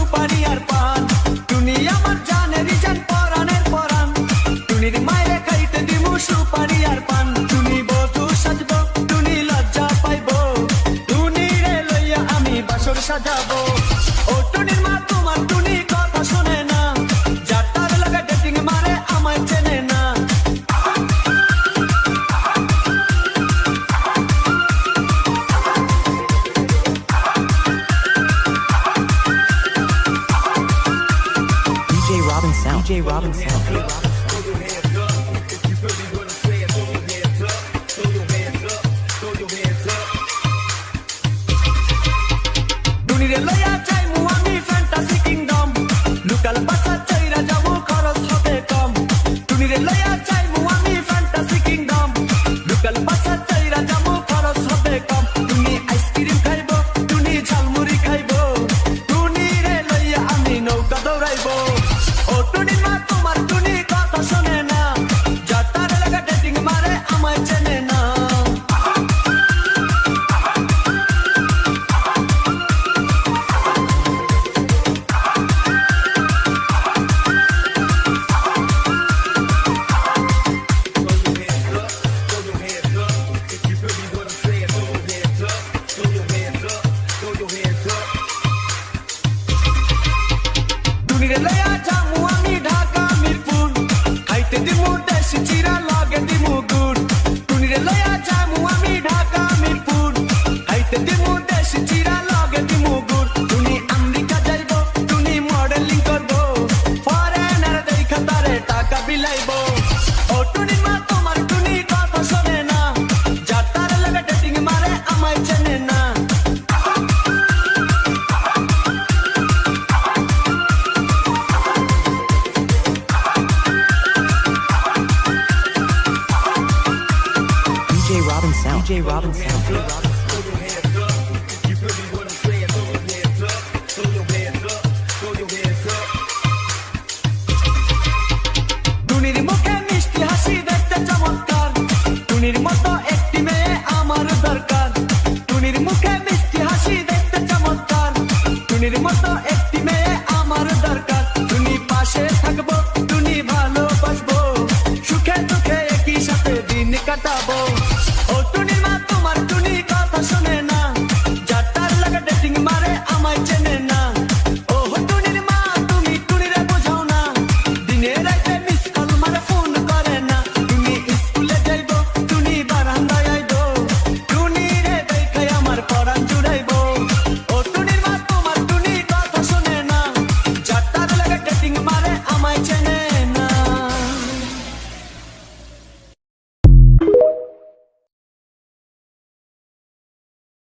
সুপারি আর পান। টুনি আমার জানেরই জান পরাণের পরাণ, টুনির মায়ের খাইতে দিমু সুপারি আর পান। টুনি বধূ সাজবো, টুনি লজ্জা পাইবো, টুনিরে লইয়া আমি বাসর সাজাবো। ও টুনির মা তোমার টুনি কথা শোনে না, যার তার লাগা ডেটিং মারে আমায় চেনে না। DJ Robin Sound. DJ Robin Sound. টুনিরে লইয়া যাইমু আমি ফ্যান্টাসি কিংডম, লুকাল বাসা চাইরা যাবো খরচ হবে কম। টুনিরে লইয়া যাইমু আমি ফ্যান্টাসি কিংডম, লুকাল বাসা চাইরা যাবো খরচ হবে কম। টুনি আইসক্রিম খাইবো, টুনি ঝালমুড়ি খাইবো, টুনিরে লইয়া আমি নৌকা দৌড়াইবো। ও টুনির মা তোমার টুনি কথা শোনে না, যার তার লাগা ডেটিং মারে আমায় চেনে না। টুনিরে লইয়া যামু আমি ঢাকা মিরপুর, খাইতে দিমু দেশি চিরা লগে দিমু গুড়। টুনিরে লইয়া যামু আমি ঢাকা মিরপুর, খাইতে দিমু দেশি চিরা লগে দিমু গুড়। টুনি আমেরিকা যাইবো, টুনি মডেলিং করবো, ফরেনার দেখা তারে টাকা বিলাইবো। ও টুনির মা তোমার টুনি কথা শোনে না, যার তার লাগা ডেটিং মারে আমায় চেনে না। DJ Robin Sound. DJ Robin Sound. টুনির মুখে মিষ্টি হাসি দেখতে চমৎকার, টুনির মতো একটি মেয়ে আমার দরকার। টুনির মুখে মিষ্টি হাসি দেখতে চমৎকার, টুনির মতো একটি মেয়ে আমার